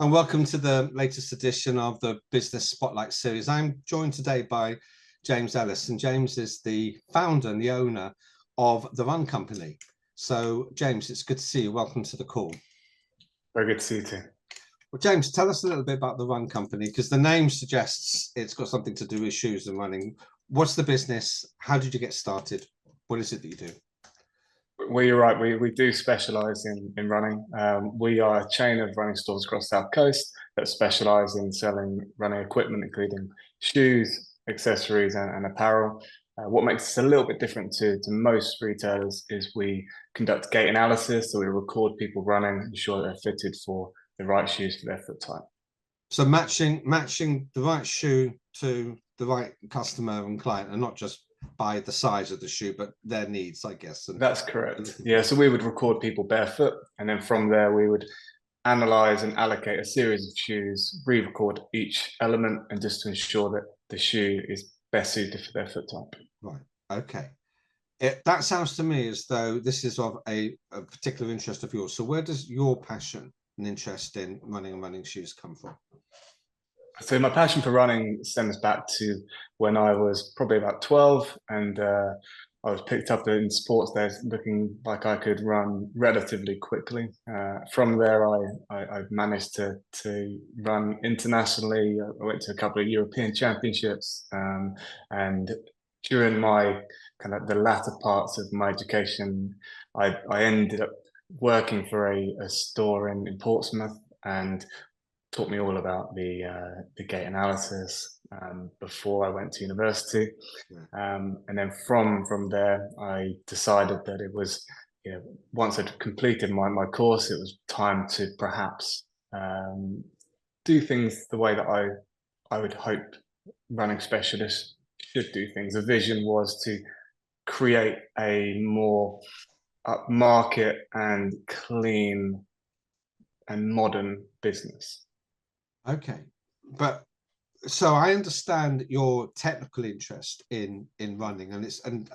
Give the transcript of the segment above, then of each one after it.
and welcome to the latest edition of the Business Spotlight series. I'm joined today by James Ellis, and James is the founder and the owner of the Run Company. So, James, it's good to see you. Welcome to the call. Very good to see you too. Well, James, tell us a little bit about the Run Company, because the name suggests it's got something to do with shoes and running. What's the business? How did you get started? What is it that you do? Well, you're right. We do specialise in running. We are a chain of running stores across the South Coast that specialise in selling running equipment, including shoes, accessories, and apparel. What makes us a little bit different to most retailers is we conduct gait analysis, so we record people running, ensure they're fitted for the right shoes for their foot type. So matching the right shoe to the right customer and client, and not just by the size of the shoe, but their needs, I guess. That's correct. Yeah, so we would record people barefoot, and then from there we would analyze and allocate a series of shoes, re-record each element, and just to ensure that the shoe is best suited for their foot type. Right. Okay. That sounds to me as though this is of a particular interest of yours. So where does your passion and interest in running and running shoes come from? So my passion for running stems back to when I was probably about 12, and I was picked up in sports days looking like I could run relatively quickly. From there, I managed to run internationally. I went to a couple of European championships, and during my kind of the latter parts of my education, I ended up working for a store in Portsmouth, and taught me all about the Gait Analysis before I went to university, and then from there I decided that it was, once I'd completed my course, it was time to perhaps do things the way that I would hope running specialists should do things. The vision was to create a more upmarket and clean and modern business. Okay, but so I understand your technical interest in running, and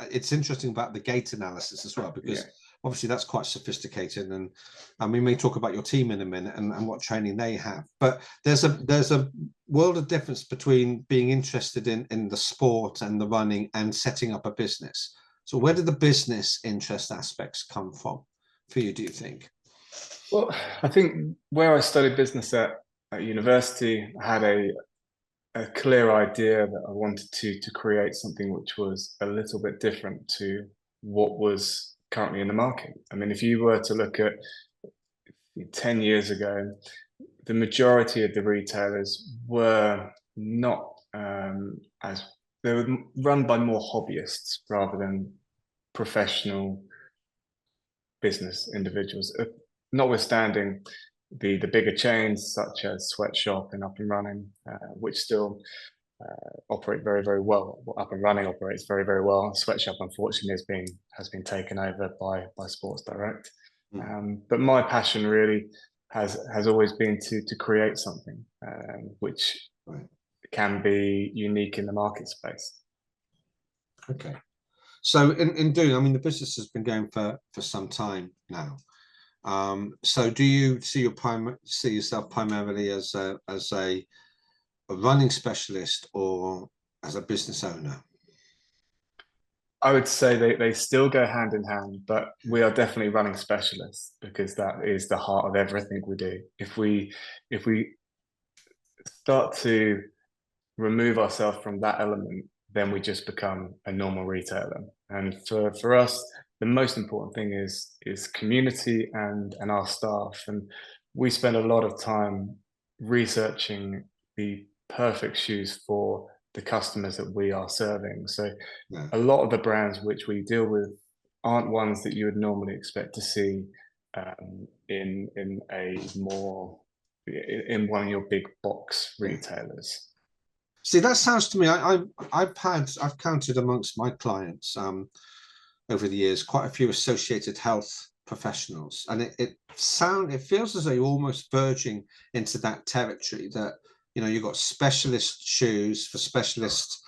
it's interesting about the gait analysis as well, because obviously that's quite sophisticated, and we may talk about your team in a minute and what training they have. But there's a world of difference between being interested in the sport and the running and setting up a business. So where did the business interest aspects come from for you, do you think? Well, I think where I studied business at university, I had a clear idea that I wanted to create something which was a little bit different to what was currently in the market. I mean, if you were to look at 10 years ago, the majority of the retailers were not they were run by more hobbyists rather than professional business individuals, notwithstanding the bigger chains such as Sweatshop and Up and Running, which still operate very, very well. Up and Running operates very, very well. Sweatshop, unfortunately, has been taken over by Sports Direct. But my passion really has always been to create something which can be unique in the market space. Okay, so in doing, I mean, the business has been going for some time now. So do you see yourself primarily as a running specialist or as a business owner? I would say they still go hand in hand, but we are definitely running specialists, because that is the heart of everything we do. If we start to remove ourselves from that element, then we just become a normal retailer. And for us, the most important thing is community and our staff. And we spend a lot of time researching the perfect shoes for the customers that we are serving. So a lot of the brands which we deal with aren't ones that you would normally expect to see in one of your big box retailers. See, that sounds to me, I've counted amongst my clients over the years quite a few associated health professionals, and it feels as though you're almost verging into that territory, that you've got specialist shoes for specialist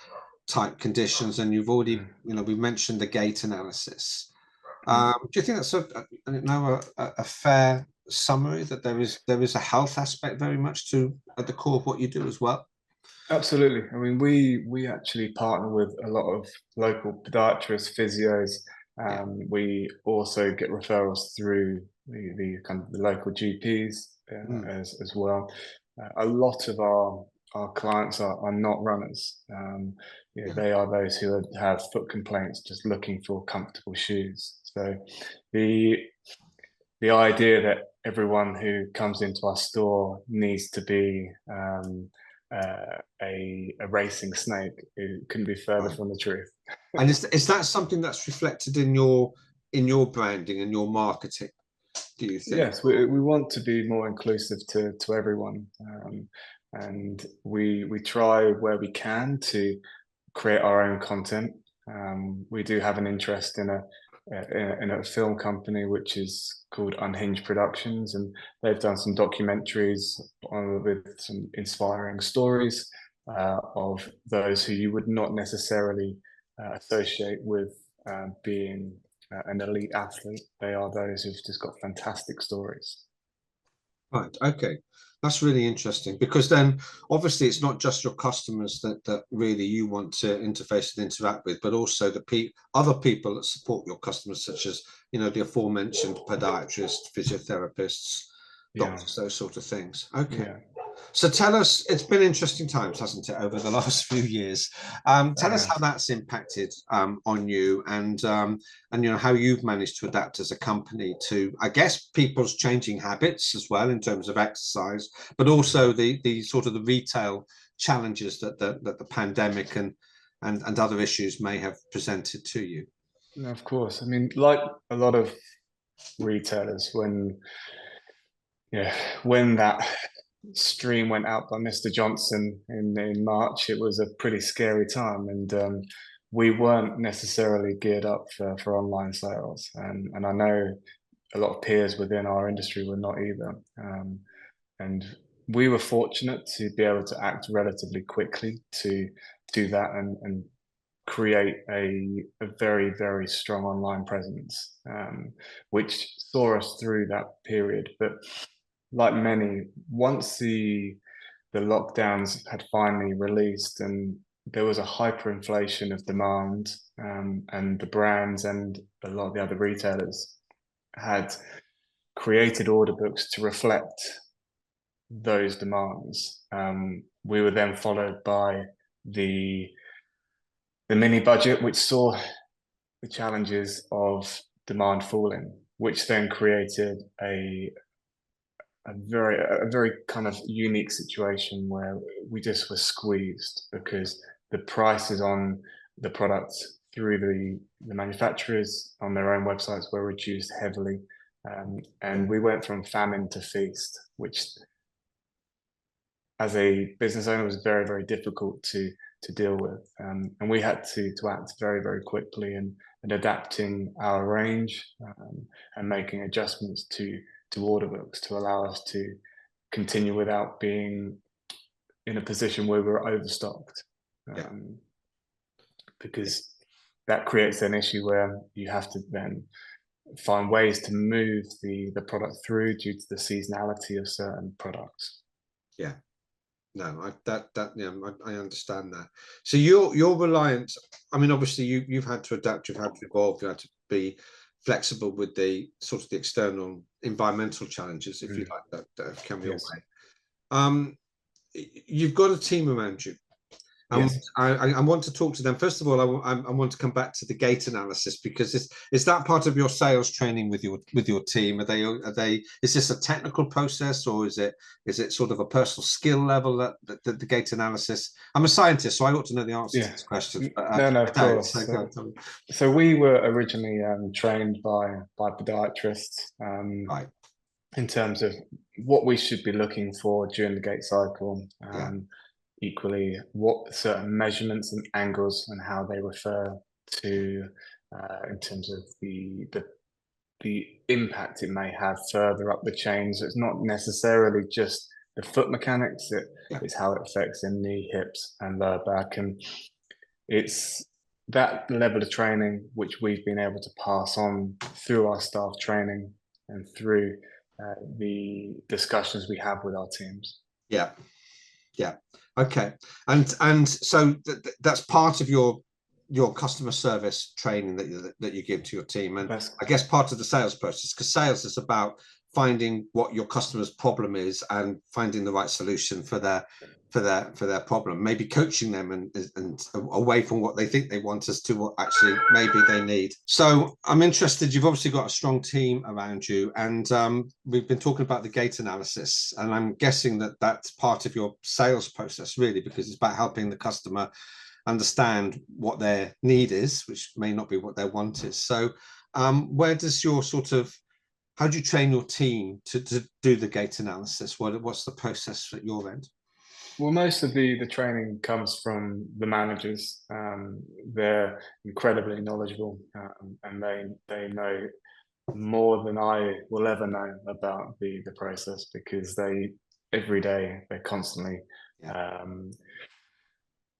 type conditions, and you've already we mentioned the gait analysis. Do you think that's a fair summary that there is a health aspect very much to at the core of what you do as well? Absolutely. I mean, we actually partner with a lot of local podiatrists, physios. Yeah. We also get referrals through the kind of the local GPs as well. A lot of our clients are not runners. Yeah. They are those who have foot complaints, just looking for comfortable shoes. So the the idea that everyone who comes into our store needs to be a racing snake, it couldn't be further Right. from the truth. And is that something that's reflected in your branding and your marketing, do you think? Yes, we want to be more inclusive to everyone, and we try where we can to create our own content. We do have an interest in a film company which is called Unhinged Productions, and they've done some documentaries with some inspiring stories of those who you would not necessarily associate with being an elite athlete. They are those who've just got fantastic stories. Right. Okay. That's really interesting, because then obviously it's not just your customers that really you want to interface and interact with, but also the other people that support your customers, such as, the aforementioned podiatrists, physiotherapists, Yeah, doctors, those sort of things. Okay. yeah. So tell us, it's been interesting times, hasn't it, over the last few years? Tell us how that's impacted on you, and how you've managed to adapt as a company to, I guess, people's changing habits as well in terms of exercise, but also the sort of the retail challenges that the pandemic and other issues may have presented to you. No, of course. I mean, like a lot of retailers, yeah, when that stream went out by Mr. Johnson in March, it was a pretty scary time, and we weren't necessarily geared up for online sales, and I know a lot of peers within our industry were not either. And we were fortunate to be able to act relatively quickly to do that and create a very, very strong online presence, which saw us through that period. But like many, once the lockdowns had finally released and there was a hyperinflation of demand, and the brands and a lot of the other retailers had created order books to reflect those demands. We were then followed by the mini budget, which saw the challenges of demand falling, which then created a very kind of unique situation where we just were squeezed because the prices on the products through the manufacturers on their own websites were reduced heavily. And we went from famine to feast, which as a business owner was very, very difficult to deal with. And we had to act very, very quickly and adapting our range, and making adjustments to order books to allow us to continue without being in a position where we're overstocked. Yeah. Because that creates an issue where you have to then find ways to move the product through due to the seasonality of certain products. Yeah. No, I understand that. So you're reliant. I mean, obviously you've had to adapt, you've had to evolve, you had to be flexible with the sort of the external environmental challenges, if you like, that have come your way. You've got a team around you. Yes. I want to talk to them. First of all, I want to come back to the gait analysis, because is that part of your sales training with your team? Are they? Is this a technical process, or is it sort of a personal skill level that the gait analysis? I'm a scientist, so I ought to know the answer to this question. But, no, of course. So we were originally trained by podiatrists, right, in terms of what we should be looking for during the gait cycle. Equally, what certain measurements and angles and how they refer to, in terms of the impact it may have further up the chain. So it's not necessarily just the foot mechanics, it's how it affects in knee, hips, and lower back. And it's that level of training which we've been able to pass on through our staff training and through the discussions we have with our teams. Yeah. Yeah. Okay. And so that's part of your customer service training that you give to your team, and I guess part of the sales process, because sales is about finding what your customer's problem is and finding the right solution for their problem, maybe coaching them and away from what they think they want as to what actually maybe they need. So I'm interested, you've obviously got a strong team around you, and we've been talking about the gait analysis, and I'm guessing that that's part of your sales process really, because it's about helping the customer understand what their need is, which may not be what their want is. So where does your how do you train your team to do the gait analysis? What's the process at your end? Well, most of the training comes from the managers. They're incredibly knowledgeable, and they know more than I will ever know about the process, because every day they're constantly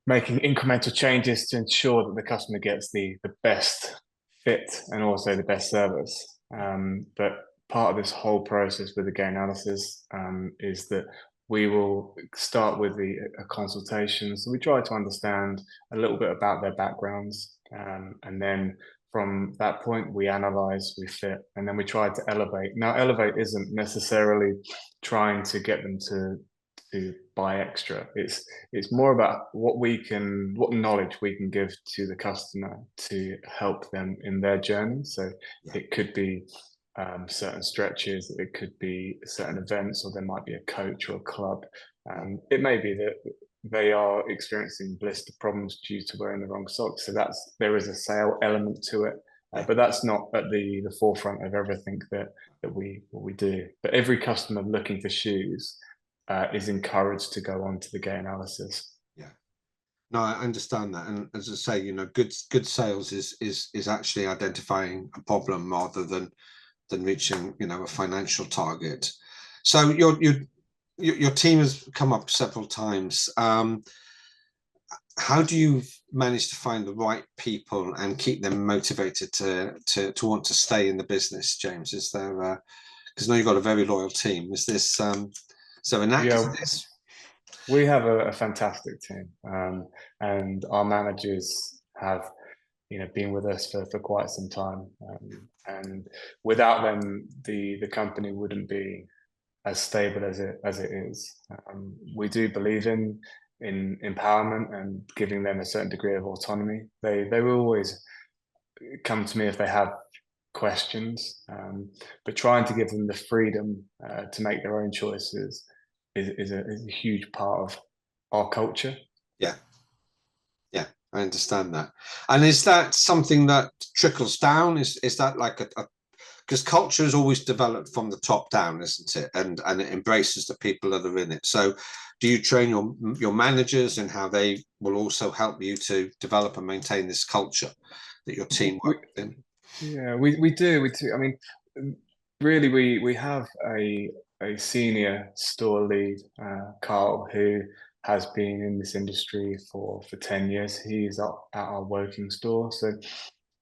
making incremental changes to ensure that the customer gets the best fit and also the best service. But part of this whole process with the gait analysis is that we will start with a consultation. So we try to understand a little bit about their backgrounds, and then from that point we analyze, we fit, and then we try to elevate. Now, elevate isn't necessarily trying to get them to buy extra. It's more about what knowledge we can give to the customer to help them in their journey. So it could be certain stretches, it could be certain events, or there might be a coach or a club. It may be that they are experiencing blister problems due to wearing the wrong socks. So there is a sale element to it, but that's not at the forefront of everything that we do. But every customer looking for shoes is encouraged to go on to the gait analysis. Yeah, no, I understand that, and as I say, good sales is actually identifying a problem rather than reaching a financial target. So your team has come up several times. How do you manage to find the right people and keep them motivated to want to stay in the business, James? Is there because I know you've got a very loyal team. Is this so an act of this? We have a fantastic team, and our managers have been with us for quite some time, and without them the company wouldn't be as stable as it is. We do believe in empowerment and giving them a certain degree of autonomy. They will always come to me if they have questions, but trying to give them the freedom to make their own choices is a huge part of our culture. Yeah, I understand that. And is that something that trickles down? Is that like because culture is always developed from the top down, isn't it? And it embraces the people that are in it. So do you train your managers in how they will also help you to develop and maintain this culture that your team work in? Yeah, we do. I mean, really, we have a senior store lead, Carl, who has been in this industry for 10 years. He's at our Woking store. So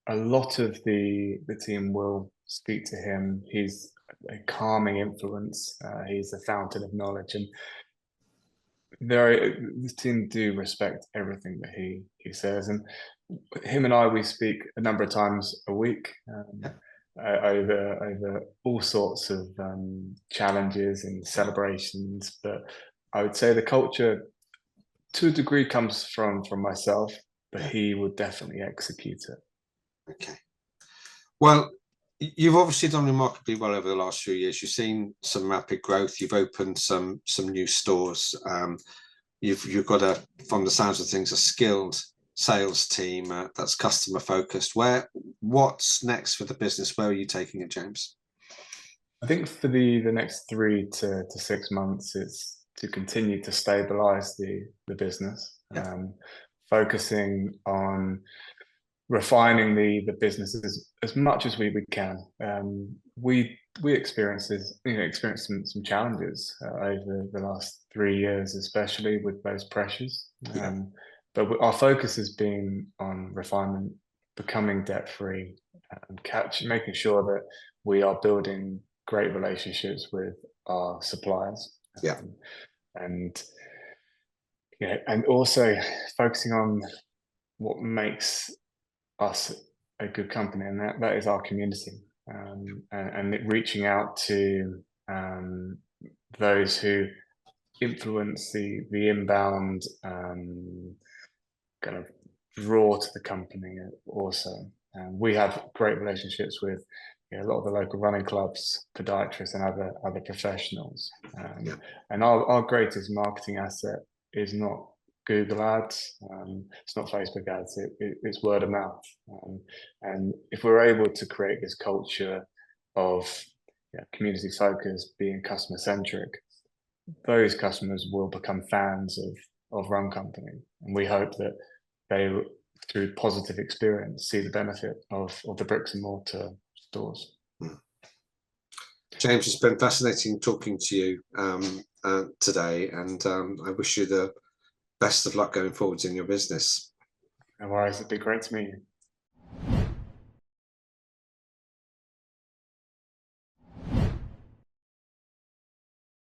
a lot of the team will speak to him. He's a calming influence. He's a fountain of knowledge. And the team do respect everything that he says. And him and we speak a number of times a week. Over all sorts of challenges and celebrations, but I would say the culture, to a degree, comes from myself, but he would definitely execute it. Okay. Well, you've obviously done remarkably well over the last few years. You've seen some rapid growth. You've opened some new stores. You've got from the sounds of things, a skilled sales team that's customer focused. What's next for the business? Where are you taking it, James? I think for the next 3 to 6 months, it's to continue to stabilize the business, focusing on refining the business as much as we can. We experienced some challenges over the last 3 years, especially with those pressures. But our focus has been on refinement, becoming debt-free, and making sure that we are building great relationships with our suppliers. Yeah. And and also focusing on what makes us a good company, and that is our community, and reaching out to those who influence the inbound kind of draw to the company also. We have great relationships with a lot of the local running clubs, podiatrists, and other professionals. And our greatest marketing asset is not Google ads, it's not Facebook ads, it's word of mouth. And if we're able to create this culture of community focus, being customer centric, those customers will become fans of Run Company. And we hope that they, through positive experience, see the benefit of the bricks and mortar stores. James, it's been fascinating talking to you today, and I wish you the best of luck going forwards in your business. No worries, it'd be great to meet you.